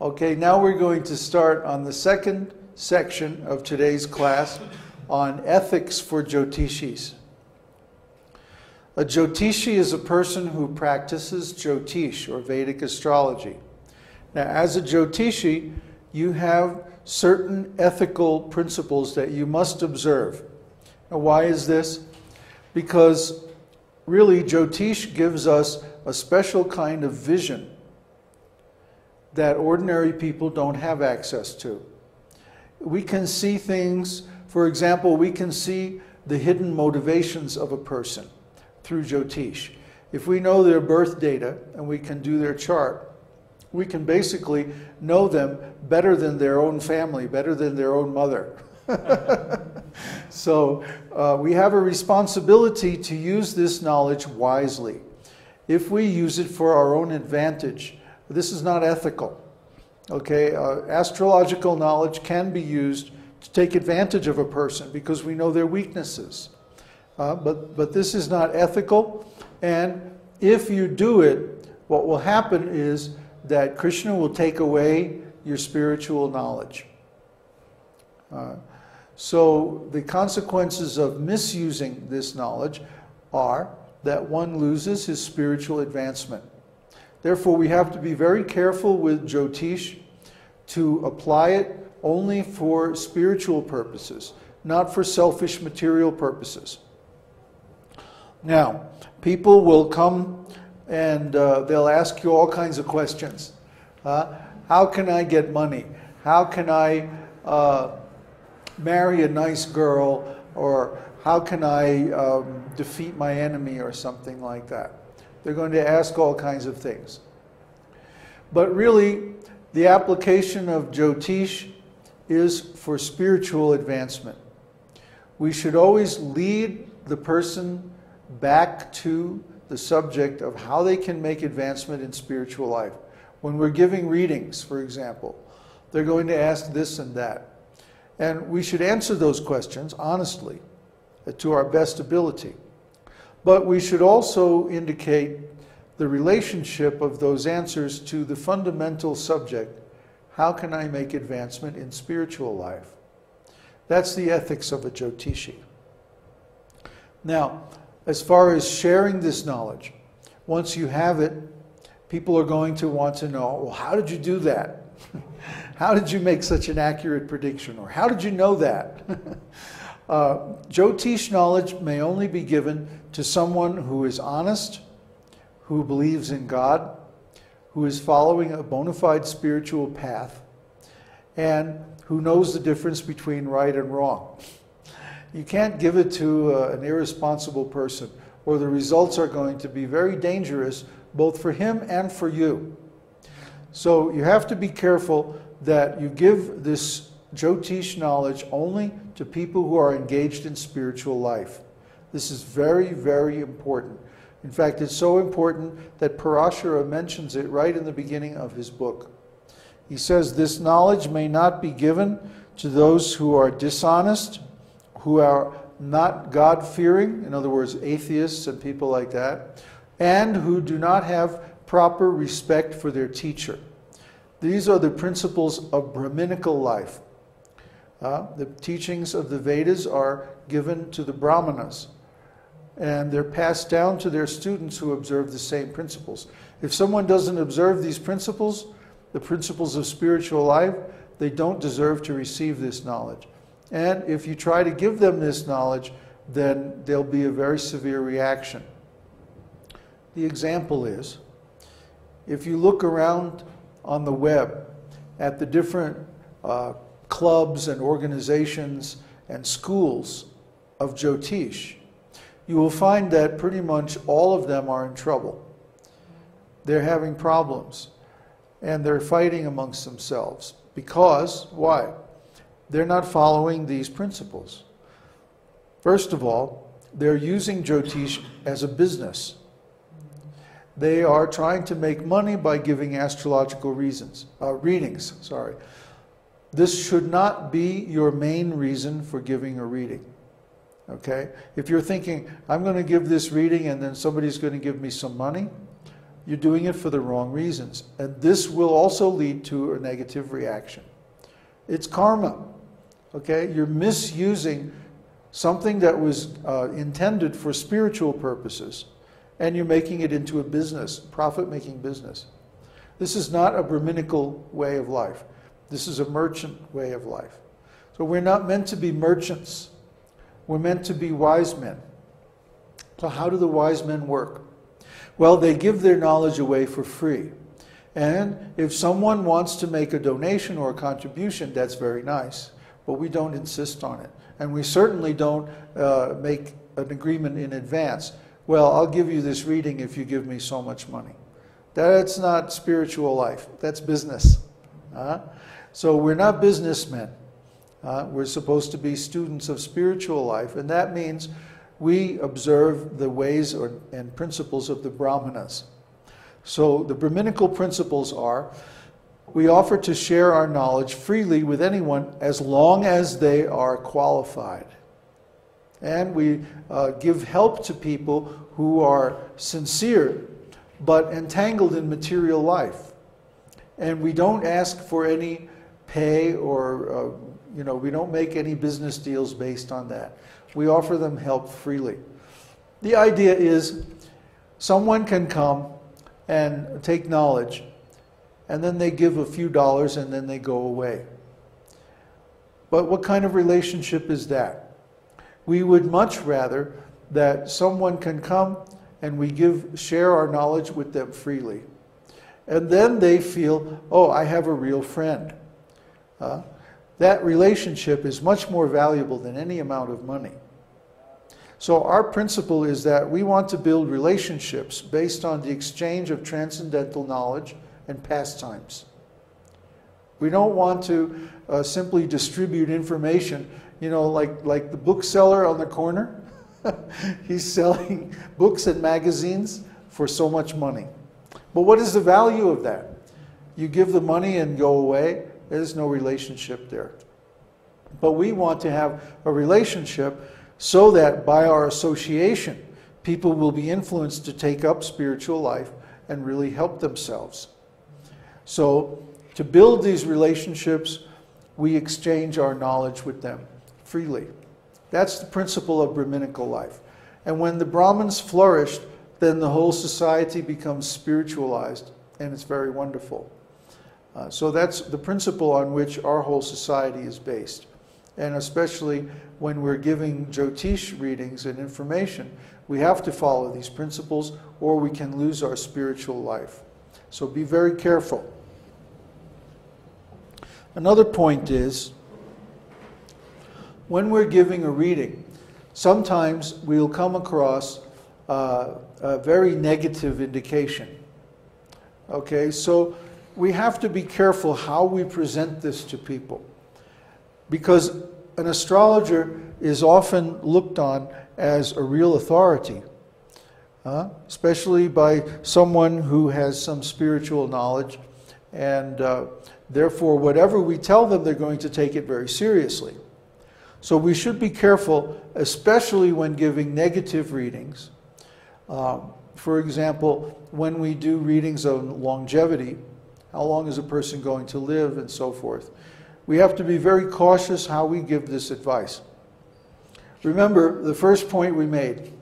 Okay, now we're going to start on the second section of today's class on ethics for Jyotishis. A Jyotishi is a person who practices Jyotish, or Vedic astrology. Now, as a Jyotishi, you have certain ethical principles that you must observe. Now, why is this? Because really, Jyotish gives us a special kind of vision that ordinary people don't have access to. We can see things, for example, we can see the hidden motivations of a person through Jyotish. If we know their birth data and we can do their chart, we can basically know them better than their own family, better than their own mother. So we have a responsibility to use this knowledge wisely. If we use it for our own advantage, this is not ethical. Okay, astrological knowledge can be used to take advantage of a person because we know their weaknesses. But this is not ethical, and if you do it, what will happen is that Krishna will take away your spiritual knowledge. So the consequences of misusing this knowledge are that one loses his spiritual advancement. Therefore, we have to be very careful with Jyotish to apply it only for spiritual purposes, not for selfish material purposes. Now, people will come and they'll ask you all kinds of questions. How can I get money? How can I marry a nice girl? Or how can I defeat my enemy, or something like that? They're going to ask all kinds of things. But really, the application of Jyotish is for spiritual advancement. We should always lead the person back to the subject of how they can make advancement in spiritual life. When we're giving readings, for example, they're going to ask this and that. And we should answer those questions honestly, to our best ability. But we should also indicate the relationship of those answers to the fundamental subject: how can I make advancement in spiritual life? That's the ethics of a Jyotishi. Now, as far as sharing this knowledge, once you have it, people are going to want to know, well, how did you do that? How did you make such an accurate prediction? Or how did you know that? Jyotish knowledge may only be given to someone who is honest, who believes in God, who is following a bona fide spiritual path, and who knows the difference between right and wrong. You can't give it to an irresponsible person, or the results are going to be very dangerous, both for him and for you. So you have to be careful that you give this Jyotish knowledge only to people who are engaged in spiritual life. This is very, very important. In fact, it's so important that Parashara mentions it right in the beginning of his book. He says, this knowledge may not be given to those who are dishonest, who are not God-fearing, in other words, atheists and people like that, and who do not have proper respect for their teacher. These are the principles of Brahminical life. The teachings of the Vedas are given to the Brahmanas, and they're passed down to their students who observe the same principles. If someone doesn't observe these principles, the principles of spiritual life, they don't deserve to receive this knowledge. And if you try to give them this knowledge, then there'll be a very severe reaction. The example is, if you look around on the web at the different clubs and organizations and schools of Jyotish, you will find that pretty much all of them are in trouble. They're having problems, and they're fighting amongst themselves. Because, why? They're not following these principles. First of all, they're using Jyotish as a business. They are trying to make money by giving astrological readings. This should not be your main reason for giving a reading. Okay? If you're thinking, I'm going to give this reading and then somebody's going to give me some money, you're doing it for the wrong reasons. And this will also lead to a negative reaction. It's karma. Okay? You're misusing something that was intended for spiritual purposes, and you're making it into a business, profit-making business. This is not a Brahminical way of life. This is a merchant way of life. So we're not meant to be merchants. We're meant to be wise men. So how do the wise men work? Well, they give their knowledge away for free. And if someone wants to make a donation or a contribution, that's very nice. But we don't insist on it. And we certainly don't make an agreement in advance. Well, I'll give you this reading if you give me so much money. That's not spiritual life. That's business. So we're not businessmen. We're supposed to be students of spiritual life. And that means we observe the ways and principles of the Brahmanas. So the Brahminical principles are, we offer to share our knowledge freely with anyone as long as they are qualified. And we give help to people who are sincere but entangled in material life. And we don't ask for any pay or, we don't make any business deals based on that. We offer them help freely. The idea is someone can come and take knowledge, and then they give a few dollars and then they go away. But what kind of relationship is that? We would much rather that someone can come and we share our knowledge with them freely. And then they feel, oh, I have a real friend. That relationship is much more valuable than any amount of money. So our principle is that we want to build relationships based on the exchange of transcendental knowledge and pastimes. We don't want to simply distribute information, like the bookseller on the corner. He's selling books and magazines for so much money. But what is the value of that? You give the money and go away. There's no relationship there. But we want to have a relationship so that by our association, people will be influenced to take up spiritual life and really help themselves. So to build these relationships, we exchange our knowledge with them freely. That's the principle of Brahminical life. And when the Brahmins flourished, then the whole society becomes spiritualized, and it's very wonderful. So that's the principle on which our whole society is based. And especially when we're giving Jyotish readings and information, we have to follow these principles or we can lose our spiritual life. So be very careful. Another point is, when we're giving a reading, sometimes we'll come across a very negative indication. Okay, so we have to be careful how we present this to people, because an astrologer is often looked on as a real authority, especially by someone who has some spiritual knowledge, and therefore whatever we tell them, they're going to take it very seriously. So we should be careful, especially when giving negative readings. For example, when we do readings on longevity, how long is a person going to live, and so forth. We have to be very cautious how we give this advice. Remember, the first point we made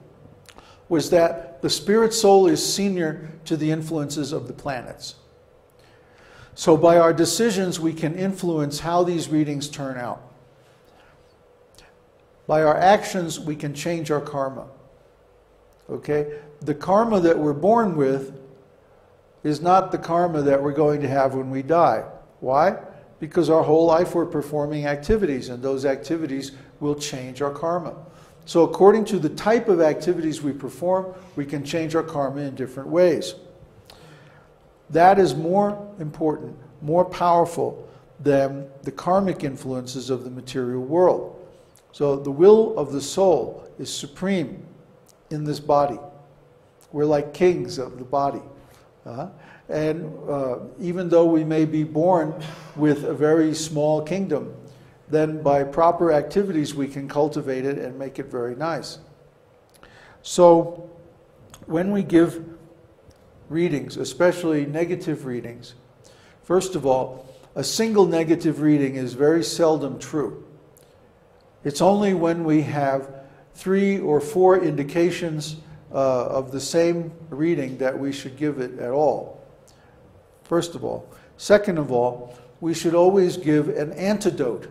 was that the spirit soul is senior to the influences of the planets. So by our decisions, we can influence how these readings turn out. By our actions, we can change our karma. Okay? The karma that we're born with is not the karma that we're going to have when we die. Why? Because our whole life we're performing activities, and those activities will change our karma. So according to the type of activities we perform, we can change our karma in different ways. That is more important, more powerful than the karmic influences of the material world. So the will of the soul is supreme in this body. We're like kings of the body. And even though we may be born with a very small kingdom, then by proper activities we can cultivate it and make it very nice. So when we give readings, especially negative readings. First of all, a single negative reading is very seldom true. It's only when we have 3 or 4 indications of the same reading that we should give it at all. First of all. Second of all, we should always give an antidote.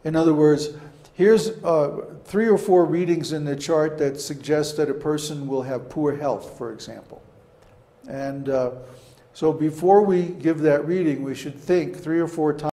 In other words, here's 3 or 4 readings in the chart that suggest that a person will have poor health, for example. And so before we give that reading, we should think 3 or 4 times